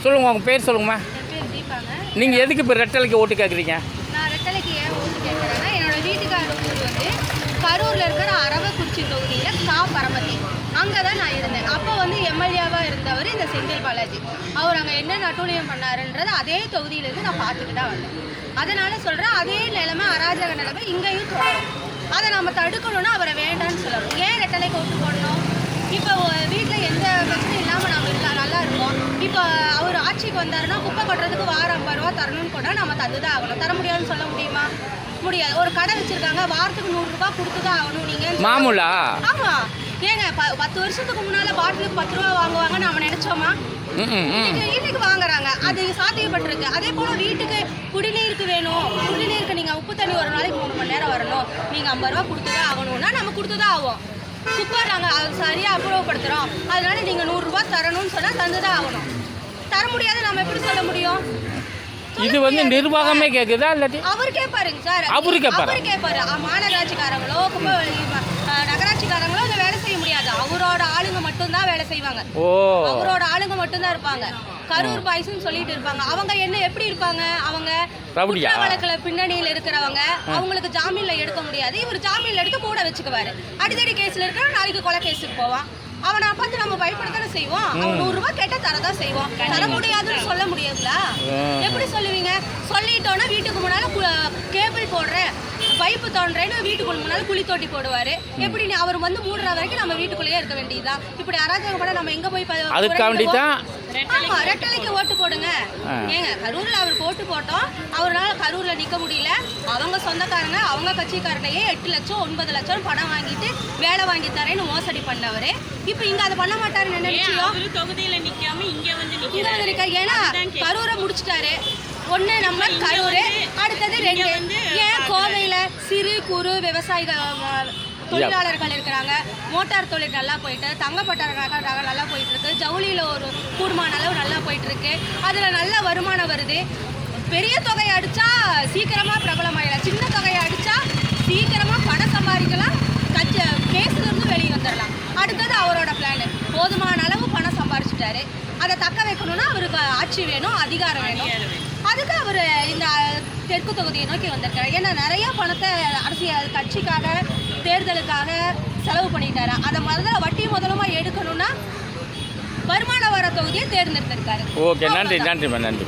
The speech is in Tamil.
சொல்லுங்கள், உங்கள் பேர் சொல்லுங்கம்மா. என் பேர் தீபாங்க. நீங்கள் எதுக்கு இப்போ ரெட்டலைக்கு ஓட்டு கேட்குறீங்க? நான் ரெட்டலைக்கு ஏன் ஓட்டு கேட்குறேன்னா, என்னோட வீட்டுக்காரர் ஊர் வந்து கரூரில் இருக்கிற அரவக்குறிச்சி தொகுதியில் பரமத்தி. அங்கே தான் நான் இருந்தேன். அப்போ வந்து எம்எல்ஏவாக இருந்தவர் இந்த செந்தில் பாலாஜி. அவர் அங்கே என்ன நட்டுழியம் பண்ணாருன்றது அதே தொகுதியிலேருந்து நான் பார்த்துட்டு தான் வந்தேன். அதனால் சொல்கிறேன், அதே நிலைமை அராஜக நிலைமை இங்கேயும் தொடரும். அதை நம்ம தடுக்கணும்னா அவரை வேண்டான்னு சொல்லணும். ஏன் ரெட்டலைக்கு ஓட்டு போடணும்? இப்போ வீட்டில் எந்த பிரச்சனையும் இல்லாமல் நம்ம நல்லா இருக்கோம். இப்போ அவர் ஆட்சிக்கு வந்தாருன்னா குப்பை கொட்டுறதுக்கு வாரம் 50 ரூபா தரணும்னு கூட நம்ம தந்துதான் ஆகணும். தர முடியாதுன்னு சொல்ல முடியுமா? முடியாது. ஒரு கடை வச்சிருக்காங்க, வாரத்துக்கு 100 ரூபா கொடுத்துதான் ஆகணும். நீங்கள் மாமூலா? ஆமாம். ஏங்க 10 வருஷத்துக்கு முன்னால் பாட்டிலுக்கு 10 ரூபா வாங்குவாங்கன்னு நம்ம நினச்சோமா? இன்னைக்கு வாங்குறாங்க. அது சாத்தியப்பட்டிருக்கு. அதே போல் வீட்டுக்கு குடிநீருக்கு வேணும். குடிநீருக்கு நீங்கள் உப்பு தண்ணி ஒரு நாளைக்கு 3 மணி நேரம் வரணும். நீங்கள் 50 ரூபா கொடுத்துதான் ஆகணும்னா நம்ம கொடுத்துதான் ஆகும். குப்பை நாங்கள் அது சரியாக அப்புறப்படுத்துகிறோம், அதனால நீங்கள் 100 ரூபா தரணும்னு சொன்னால் தந்துதான் ஆகணும். தர முடியாது நம்ம எப்படி சொல்ல முடியும்? இது வந்து நிர்வாகமே கேட்குதா இல்லாட்டி அவர் கேட்பாருங்க சார். அவரு கேட்பாரு. மாநகராட்சிக்காரங்களோ நகராட்சிக்காரங்களோ இதை வேலை செய்ய முடியாது. அவரோட ஆளுங்க மட்டும்தான் வேலை செய்வாங்க. அவரோட ஆளுங்க மட்டும்தான் இருப்பாங்க. கரூர் பாய்ஸ்ன்னு சொல்லிட்டு இருப்பாங்க. அவங்க என்ன எப்படி இருப்பாங்க? அவங்க குற்ற வழக்குல பின்னணியில் இருக்கிறவங்க. அவங்களுக்கு ஜாமீன்ல எடுக்க முடியாது. இவர் ஜாமீன்ல எடுத்து கூட வச்சுக்குவாரு. அடிதடி கேஸ்ல இருக்கிற நாளைக்கு கொலை கேஸுக்கு போவான். அவனை பார்த்து நம்ம பயப்படத்தானே செய்வோம். அவன் 100 ரூபாய் கேட்டா தரதான் செய்வோம். தர முடியாதுன்னு சொல்ல முடியாதுல? எப்படி சொல்லுவீங்க? சொல்லிட்டோன்னா வீட்டுக்கு முன்னால கேபிள் போடுறேன், பைப்பு தோன்றேன்னு வீட்டுக்குள்ள முன்னால குழி தோட்டி போடுவாரு. எப்படி அவர் வந்து மூடுற வரைக்கும் நம்ம வீட்டுக்குள்ளேயே இருக்க வேண்டியதுதான். இப்படி அராஜகம் கூட நம்ம எங்க போய் ஆமா, ரெட்டலைக்கு ஓட்டு போடுங்க. ஏங்க கரூர்ல அவருக்கு ஓட்டு போட்டோம், அவரால் கரூர்ல நிக்க முடியல. அவங்க சொந்தக்காரங்க அவங்க கட்சிக்காரனையே 8 லட்சம் 9 லட்சம் பணம் வாங்கிட்டு வேலை வாங்கி தரேன்னு மோசடி பண்ணவரு. இப்ப இங்க அதை பண்ண மாட்டாருன்னு நினைச்சியோம். தொகுதியில நிக்காம இங்க வந்து நிக்கிறாரு. ஏன்னா கரூரை முடிச்சிட்டாரு. ஒண்ணு நம்ம கரூர், அடுத்தது 2. ஏன் கோவையில சிறு குறு விவசாயிகள் தொழிலாளர்கள் இருக்கிறாங்க. மோட்டார் தொழில் நல்லா போயிட்டு, தங்கப்பட்ட நல்லா போயிட்டு இருக்கு. ஜவுளியில் ஒரு கூடுமான அளவு நல்லா போயிட்டு இருக்கு. அதில் நல்ல வருமானம் வருது. பெரிய தொகையை அடித்தா சீக்கிரமாக பிரபலமாயிடலாம். சின்ன தொகையை அடித்தா சீக்கிரமாக பணம் சம்பாதிக்கலாம். கேஸ்லேருந்து வெளியே வந்துடலாம். அடுத்தது அவரோட பிளான். போதுமான அளவு பணம் சம்பாதிச்சிட்டாரு. அதை தக்க வைக்கணும்னா அவருக்கு ஆட்சி வேணும், அதிகாரம் வேணும். அதுக்கு அவர் இந்த தெற்கு தொகுதியை நோக்கி வந்திருக்காரு. ஏன்னா நிறைய பணத்தை அரசியல் கட்சிக்காக தேர்தலுக்காக செலவு பண்ணிட்டாரு. அதை முதல்ல வட்டி முதலமா எடுக்கணும்னா வருமான வர தொகுதியை தேர்ந்தெடுத்திருக்காரு. ஓகே, நன்றி.